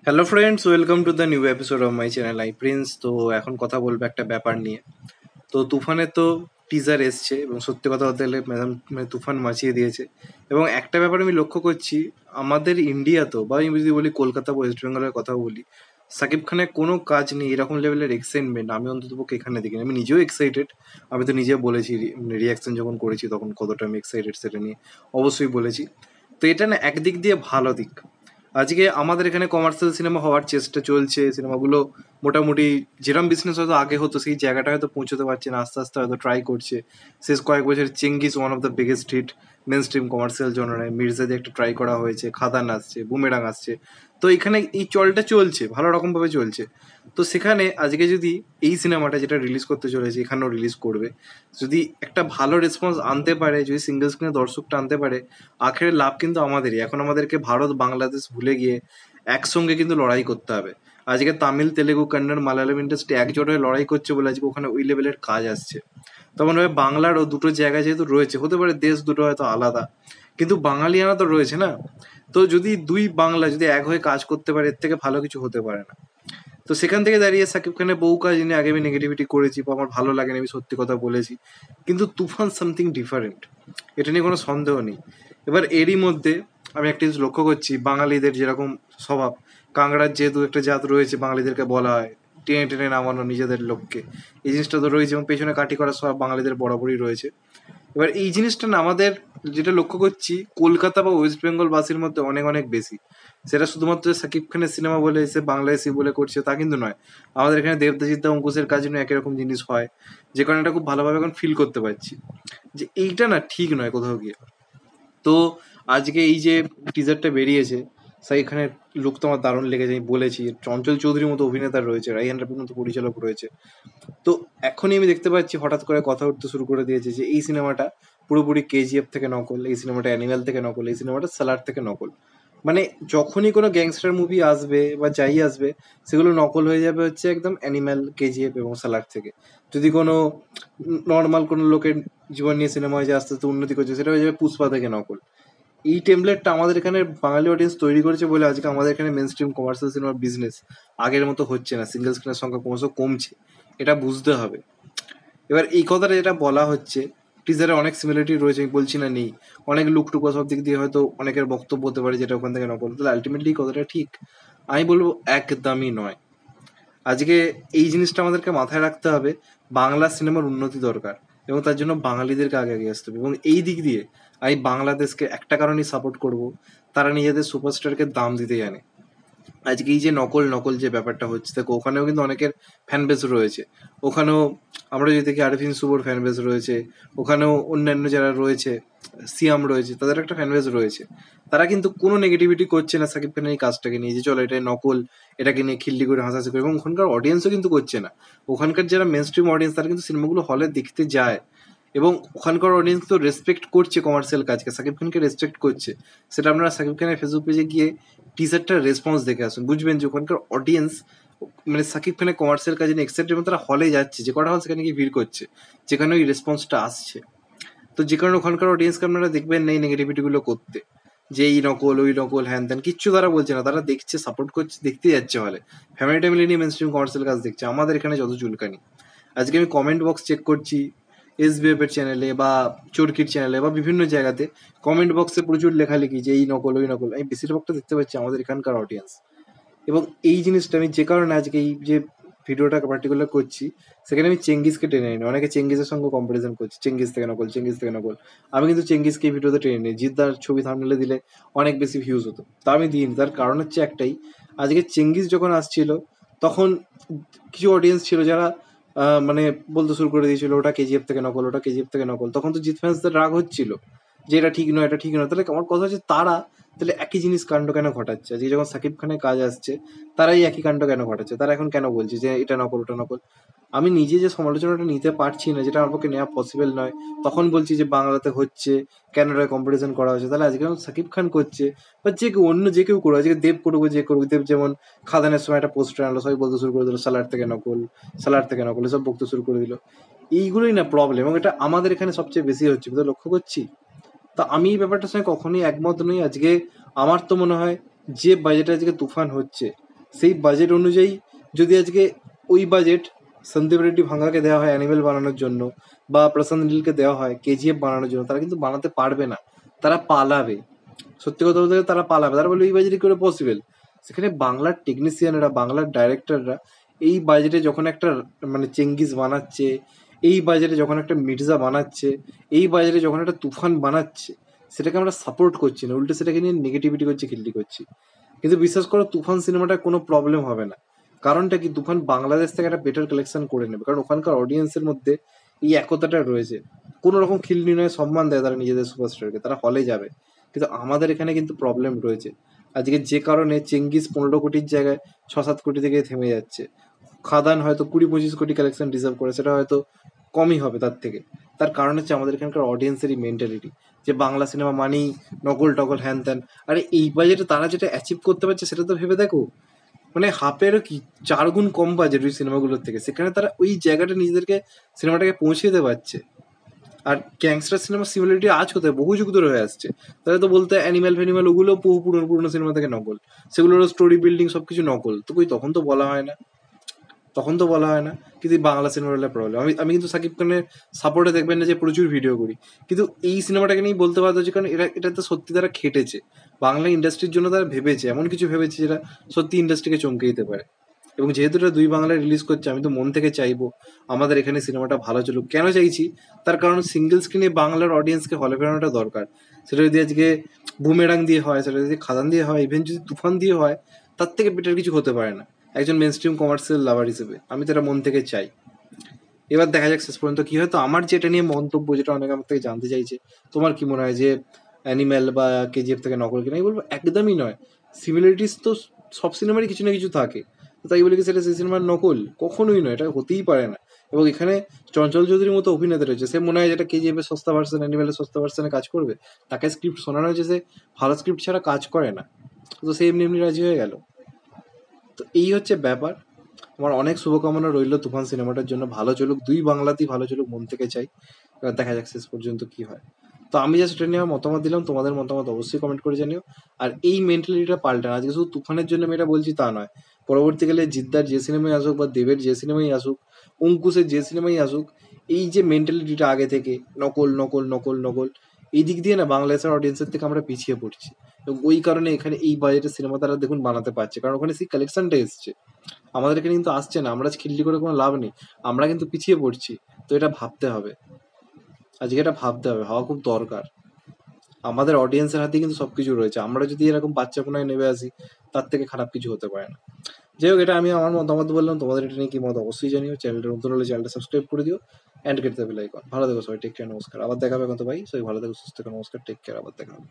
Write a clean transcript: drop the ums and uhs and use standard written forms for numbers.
Hello friends, welcome to the new episode of my channel I Prince. তো এখন কথা বলবো একটা ব্যাপার নিয়ে। তো তুফানের তো টিজার এসছে এবং সত্যি কথা বলতে গেলে তুফান মাচিয়ে দিয়েছে। এবং একটা ব্যাপার আমি লক্ষ্য করছি, আমাদের ইন্ডিয়া তো বা আমি যদি বলি কলকাতা বা ওয়েস্ট বেঙ্গলের কথা বলি, সাকিব খানের কোনো কাজ নেই এরকম লেভেলের এক্সাইটমেন্ট আমি অন্ততপক্ষে এখানে দেখিনি। আমি নিজেও এক্সাইটেড, আমি তো নিজে বলেছি রিয়াকশন যখন করেছি তখন কতটা আমি এক্সাইটেড সেটা নিয়ে অবশ্যই বলেছি। তো এটা না একদিক দিয়ে ভালো দিক। আজকে আমাদের এখানে কমার্শিয়াল সিনেমা হওয়ার চেষ্টা চলছে, সিনেমাগুলো মোটামুটি যেরকম বিজনেস হয়তো আগে হতো সেই জায়গাটা হয়তো পৌঁছতে পারছে না, আস্তে আস্তে হয়তো ট্রাই করছে। শেষ কয়েক বছর Chengiz one of the biggest hit mainstream commercial জনরায়, মির্জা দিয়ে একটা ট্রাই করা হয়েছে, খাদান আসছে, বুমেরাং আসছে। তো এখানে এই চলটা চলছে, ভালো রকমভাবে চলছে। তো সেখানে আজকে যদি এই সিনেমাটা যেটা রিলিজ করতে চলেছে এখানেও রিলিজ করবে, যদি একটা ভালো রেসপন্স আনতে পারে, যদি সিঙ্গেল স্ক্রিনে দর্শকটা আনতে পারে, আখেরে লাভ কিন্তু আমাদেরই। এখন আমাদেরকে ভারত বাংলাদেশ ভুলে গিয়ে একসঙ্গে কিন্তু লড়াই করতে হবে। আজকে তামিল, তেলেগু, কন্নড়, মালায়ালাম ইন্ডাস্ট্রি একজোট হয়ে লড়াই করছে বলে আজকে ওখানে ওই লেভেলের কাজ আসছে। তেমন ভাবে বাংলারও দুটো জায়গা যেহেতু রয়েছে, হতে পারে দেশ দুটো হয়তো আলাদা, কিন্তু বাঙালিয়ানা তো রয়েছে না। তো যদি দুই বাংলা যদি এক হয়ে কাজ করতে পারে, এর থেকে ভালো কিছু হতে পারে না। তো সেখান থেকে দাঁড়িয়ে সাকিব খানের বহু কাজ নিয়ে আগে আমি নেগেটিভিটি করেছি বা আমার ভালো লাগেনি, আমি সত্যি কথা বলেছি। কিন্তু তুফান সামথিং ডিফারেন্ট, এটা নিয়ে কোনো সন্দেহ নেই। এবার এরই মধ্যে আমি একটা জিনিস লক্ষ্য করছি, বাঙালিদের যেরকম স্বভাব, কাংড়ার যেহেতু একটা জাত রয়েছে, বাঙালিদেরকে বলা হয় টেনে টেনে নামানো নিজেদের লোককে, এই জিনিসটা তো রয়েছে, এবং পেছনে কাঠি করার স্বভাব বাঙালিদের বরাবরই রয়েছে। এবার এই জিনিসটা না আমাদের, যেটা লক্ষ্য করছি, কলকাতা বা ওয়েস্ট বেঙ্গল বাসীর মধ্যে অনেক অনেক বেশি। সেটা শুধুমাত্র সাকিব খানের সিনেমা বলে সে বাংলাদেশি বলে করছে তা কিন্তু নয়। আমাদের এখানে দেবদাজিৎ দা অঙ্কুশের কাজ নিয়ে একই রকম জিনিস হয়, যে কারণে এটা খুব ভালোভাবে এখন ফিল করতে পারছি যে এইটা না ঠিক নয় কোথাও গিয়ে। তো আজকে এই যে টিজারটা বেরিয়েছে, সাকিব খানের লুক তো আমার দারুণ লেগেছে, আমি বলেছি। চঞ্চল চৌধুরীর মতো অভিনেতা রয়েছে, রাইহান রাফির মতো পরিচালক রয়েছে। তো এখনই আমি দেখতে পাচ্ছি হঠাৎ করে কথা উঠতে শুরু করে দিয়েছে যে এই সিনেমাটা পুরোপুরি কেজিএফ থেকে নকল, এই সিনেমাটা অ্যানিমেল থেকে নকল, এই সিনেমাটা সালার থেকে নকল। মানে যখনই কোনো গ্যাংস্টার মুভি আসবে বা যাই আসবে, সেগুলো নকল হয়ে যাবে হচ্ছে একদম অ্যানিমেল, কেজিএফ এবং সালার থেকে। যদি কোনো নর্মাল কোনো লোকের জীবন নিয়ে সিনেমা হয় যে আস্তে আস্তে উন্নতি করছে, সেটা হয়ে যাবে পুষ্পা থেকে নকল। এই টেমপ্লেটটা আমাদের এখানে বাঙালি অডিয়েন্স তৈরি করেছে বলে আজকে আমাদের এখানে মেন স্ট্রিম কমার্শিয়াল সিনেমার বিজনেস আগের মতো হচ্ছে না, সিঙ্গেল স্ক্রিনের সংখ্যা ক্রমশ কমছে। এটা বুঝতে হবে। এবার এই কথাটা যেটা বলা হচ্ছে, টিজারে অনেক সিমিলারিটি রয়েছে, আমি বলছি না নেই। অনেক লুকটুকু সব দিক দিয়ে হয়তো অনেকের বক্তব্য হতে পারে যেটা ওখান থেকে নকল, তাহলে আলটিমেটলি কথাটা ঠিক? আমি বলবো একদমই নয়। আজকে এই জিনিসটা আমাদেরকে মাথায় রাখতে হবে, বাংলা সিনেমার উন্নতি দরকার এবং তার জন্য বাঙালিদেরকে আগে এগিয়ে আসতে হবে। এবং এই দিক দিয়ে আমি বাংলাদেশকে একটা কারণেই সাপোর্ট করব, তারা নিজেদের সুপারস্টারকে দাম দিতে জানে। আজকে এই যে নকল নকল যে ব্যাপারটা হচ্ছে, দেখো ওখানেও কিন্তু অনেকের ফ্যান বেস রয়েছে। ওখানেও আমরা যদি দেখি আরফিন শুভর ফ্যান বেস রয়েছে, ওখানেও অন্যান্য যারা রয়েছে, সিয়াম রয়েছে, তাদের একটা ফ্যান বেস রয়েছে। তারা কিন্তু কোনো নেগেটিভিটি করছে না সাকিব খানের এই কাজটাকে নিয়ে, যে চলো এটা নকল, এটাকে নিয়ে খিল্লি করে হাসাহাসি করে, এবং ওখানকার অডিয়েন্সও কিন্তু করছে না। ওখানকার যারা মেন স্ট্রিম অডিয়েন্স তারা কিন্তু সিনেমাগুলো হলে দেখতে যায়, এবং ওখানকার অডিয়েন্স তো রেসপেক্ট করছে কমার্শিয়াল কাজকে, সাকিব খানকে রেসপেক্ট করছে। সেটা আপনারা সাকিব খানের ফেসবুক পেজে গিয়ে টিজারটার রেসপন্স দেখে আসুন, বুঝবেন যে ওখানকার অডিয়েন্স মানে সাকিব খানের কমার্শিয়াল কাজে নিয়ে এক্সাইটেড, এবং তারা হলে যাচ্ছে, যে কটা হল সেখানে গিয়ে ভিড় করছে, যেখানে ওই রেসপন্সটা আসছে। তো যে কারণে ওখানকার অডিয়েন্সকে আপনারা দেখবেন না এই নেগেটিভিটি গুলো করতে, যে এই নকল ওই নকল হ্যান ত্যান, কিচ্ছু তারা বলছে না, তারা দেখছে, সাপোর্ট করছে, দেখতে যাচ্ছে হলে। ফ্যামিলি ট্যামিলি নিয়ে মেন স্ট্রিম কমার্শিয়াল কাজ দেখছে। আমাদের এখানে যত চুলকানি, আজকে আমি কমেন্ট বক্স চেক করছি এসবিএফ এর চ্যানেলে বা চরকির চ্যানেলে বা বিভিন্ন জায়গাতে, কমেন্ট বক্সে প্রচুর লেখালেখি যে এই নকল ওই নকল। আমি বেশিরভাগটা দেখতে পাচ্ছি আমাদের এখানকার অডিয়েন্স। এবং এই জিনিসটা আমি যে কারণে আজকে এই যে ভিডিওটা পার্টিকুলার করছি, সেখানে আমি চেঙ্গিসকে টেনে নিই। অনেকে চেঙ্গিসের সঙ্গে কম্পারিজন করছে, চেঙ্গিস থেকে নকল, চেঙ্গিস থেকে নকল। আমি কিন্তু চেঙ্গিসকে এই ভিডিওতে টেনে নিই। জিদ্দার ছবি থাম্বনেলে দিলে অনেক বেশি ভিউজ হতো, তা আমি দিইনি। তার কারণ হচ্ছে একটাই, আজকে চেঙ্গিস যখন আসছিল তখন কিছু অডিয়েন্স ছিল যারা মানে বলতে শুরু করে দিয়েছিল ওটা কেজিএফ থেকে নকল, ওটা কেজিএফ থেকে নকল। তখন তো জিৎ ফ্যান্সদের রাগ হচ্ছিল যে এটা ঠিক নয়, এটা ঠিক নয়। তাহলে আমার কথা হচ্ছে, তারা তাহলে একই জিনিস কাণ্ড কেন ঘটাচ্ছে? আজকে যখন সাকিব খানের কাজ আসছে, তারাই একই কাণ্ড কেন ঘটাচ্ছে? তারা এখন কেন বলছে যে এটা নকল ওটা নকল? আমি নিজে যে সমালোচনাটা নিতে পারছি না, যেটা আমার পক্ষে নেওয়া পসিবল নয়, তখন বলছি যে বাংলাতে হচ্ছে, কেন এটা কম্পিটিশন করা হচ্ছে। তাহলে আজকে যখন সাকিব খান করছে, বা যে কেউ অন্য যে কেউ করুক, আজকে দেব করুক, যে করুক, দেব যেমন খাদানের সময় একটা পোস্টার আনলো, সবাই বলতে শুরু করে দিল সালার থেকে নকল, সালার থেকে নকল, এসব বলতে শুরু করে দিল। এইগুলোই না প্রবলেম, এবং এটা আমাদের এখানে সবচেয়ে বেশি হচ্ছে, আমি তো লক্ষ্য করছি। তা আমি এই ব্যাপারটার সঙ্গে কখনোই একমত নই। আজকে আমার তো মনে হয় যে বাজেটে আজকে তুফান হচ্ছে, সেই বাজেট অনুযায়ী যদি আজকে ওই বাজেট সন্দীপ রেড্ডি ভাঙ্গাকে দেওয়া হয় অ্যানিমেল বানানোর জন্য, বা প্রশান্ত নীলকে দেওয়া হয় কেজিএফ বানানোর জন্য, তারা কিন্তু বানাতে পারবে না, তারা পালাবে। সত্যি কথা বলতে গেলে তারা পালাবে। তারা বলবে এই বাজেটে করে পসিবল। সেখানে বাংলার টেকনিশিয়ানরা, বাংলার ডাইরেক্টররা এই বাজেটে যখন একটা মানে চেঙ্গিস বানাচ্ছে, এই বাজেটে যখন একটা মির্জা বানাচ্ছে, এই বাজেটে যখন একটা তুফান বানাচ্ছে, সেটাকে আমরা সাপোর্ট করছি না, উল্টে সেটাকে নিয়ে নেগেটিভিটি করছি, খিল্লি করছি। কিন্তু বিশ্বাস করো, তুফান সিনেমাটা কোনো প্রবলেম হবে না। কারণটা কি, তুফান বাংলাদেশ থেকে একটা বেটার কালেকশন করে নেবে, কারণ ওখানকার অডিয়েন্সের মধ্যে এই একতাটা রয়েছে। কোনো রকম খিল্লি নয়, সম্মান দেয় তারা নিজেদের সুপারস্টারকে, তারা হলে যাবে। কিন্তু আমাদের এখানে কিন্তু প্রবলেম রয়েছে আজকে, যে কারণে চেঙ্গিস 15 কোটির জায়গায় 6-7 কোটি থেকে থেমে যাচ্ছে। খাদান হয়তো 20-25 কোটি কালেকশন ডিজার্ভ করে, সেটা হয়তো কমই হবে তার থেকে। তার কারণ হচ্ছে আমাদের এখানকার অডিয়েন্সেরই মেন্টালিটি, যে বাংলা সিনেমা মানেই নকল টকল হ্যান ত্যান। আরে এই বাজেটে তারা যেটা অ্যাচিভ করতে পারছে সেটা তো ভেবে দেখো। মানে হাফেরও কি 4 গুণ কম বাজেট ওই সিনেমাগুলোর থেকে, সেখানে তারা ওই জায়গাটা নিজেদেরকে, সিনেমাটাকে পৌঁছে দিতে পারছে। আর গ্যাংস্টার সিনেমার সিমিলারিটি আজ কোথায়, বহু যুগ ধরে হয়ে আসছে। তাহলে তো বলতে অ্যানিম্যাল ফ্যানিম্যাল ওগুলো বহু পুরনো পুরনো সিনেমা থেকে নকল, সেগুলোর স্টোরি বিল্ডিং সবকিছু নকল। তো কই তখন তো বলা হয় না, তখন তো বলা হয় না। কিন্তু এই বাংলা সিনেমার হলে প্রবলেম। আমি আমি কিন্তু সাকিব খানের সাপোর্টে দেখবেন না যে প্রচুর ভিডিও করি, কিন্তু এই সিনেমাটাকে নিয়ে বলতে বাধ্য হচ্ছে, কারণ এটাতে সত্যি তারা খেটেছে, বাংলা ইন্ডাস্ট্রির জন্য তারা ভেবেছে, এমন কিছু ভেবেছে যেটা সত্যি ইন্ডাস্ট্রিকে চমকে দিতে পারে। এবং যেহেতু এটা দুই বাংলায় রিলিজ করছে, আমি তো মন থেকে চাইবো আমাদের এখানে সিনেমাটা ভালো চলুক। কেন চাইছি, তার কারণ সিঙ্গেল স্ক্রিনে বাংলার অডিয়েন্সকে হলে ফেরানোটা দরকার। সেটা যদি আজকে বুমেরাং দিয়ে হয়, সেটা যদি খাদান দিয়ে হয়, ইভেন যদি তুফান দিয়ে হয়, তার থেকে বেটার কিছু হতে পারে না একজন মেন স্ট্রিম কমার্শিয়াল লাভার হিসেবে। আমি তো এটা মন থেকে চাই। এবার দেখা যাক শেষ পর্যন্ত কি হয়। তো আমার যেটা নিয়ে মন্তব্য, যেটা অনেকে আমার থেকে জানতে চাইছে, তোমার কি মনে হয় যে অ্যানিম্যাল বা কেজিএফ থেকে নকল কিনা, আমি বলবো একদমই নয়। সিমিলারিটিস তো সব সিনেমারই কিছু না কিছু থাকে, তো তাই বলে কি সেটা সেই সিনেমার নকল? কখনোই নয়, এটা হতেই পারে না। এবং এখানে চঞ্চল চৌধুরীর মতো অভিনেতা রয়েছে, সে মনে হয় যেটা কেজিএফ এর সস্তা ভার্সন, অ্যানিম্যালের সস্তা ভার্সনে কাজ করবে। তাকে স্ক্রিপ্ট শোনানো হয়েছে, সে ভালো স্ক্রিপ্ট ছাড়া কাজ করে না, তো সে এমনি এমনি রাজি হয়ে গেল। তো এই হচ্ছে ব্যাপার। আমার অনেক শুভকামনা রইলো তুফান সিনেমাটার জন্য, ভালো চলুক, দুই বাংলাতেই ভালো চলুক, মন থেকে চাই। এবার দেখা যাক শেষ পর্যন্ত কি হয়। তো আমি জাস্ট এটা নিয়ে আমার মতামত দিলাম, তোমাদের মতামত অবশ্যই কমেন্ট করে জানিও। আর এই মেন্টালিটিটা পাল্টান, আজকে শুধু তুফানের জন্য আমি এটা বলছি তা নয়, পরবর্তীকালে জিদ্দার যে সিনেমাই আসুক, বা দেবের যে সিনেমাই আসুক, অঙ্কুশের যে সিনেমাই আসুক, এই যে মেন্টালিটিটা আগে থেকে নকল নকল নকল নকল, এই দিক দিয়ে না বাংলাদেশের অডিয়েন্সের থেকে আমরা পিছিয়ে পড়ছি। এবং ওই কারণে এখানে এই বাজেটের সিনেমা তারা দেখুন বানাতে পারছে, কারণ ওখানে সেই কালেকশনটা এসছে। আমাদের এখানে কিন্তু আসছে না, আমরা খিল্লি করে কোনো লাভ নেই, আমরা কিন্তু পিছিয়ে পড়ছি। তো এটা ভাবতে হবে, আজকে এটা ভাবতে হবে, ভাবা খুব দরকার। আমাদের অডিয়েন্সের হাতে কিন্তু সবকিছু রয়েছে, আমরা যদি এরকম বাচ্চাপনায় নেমে আসি, তার থেকে খারাপ কিছু হতে পারে না। যাই হোক, এটা আমি আমার মতামত বললাম, তোমাদের এটা নিয়ে কি মত অবশ্যই জানিও। চ্যানেলটা নতুন হলে চ্যানেলটা সাবস্ক্রাইব করে দিও, অ্যান্ড কেটে দেবে বেল আইকন। ভালো থেকো সবাই, টেক কেয়ার, নমস্কার। আবার দেখা হবে কত ভাই, সবাই ভালো থেকো, সুস্থ থেকো, নমস্কার, টেক কেয়ার, আবার দেখা হবে।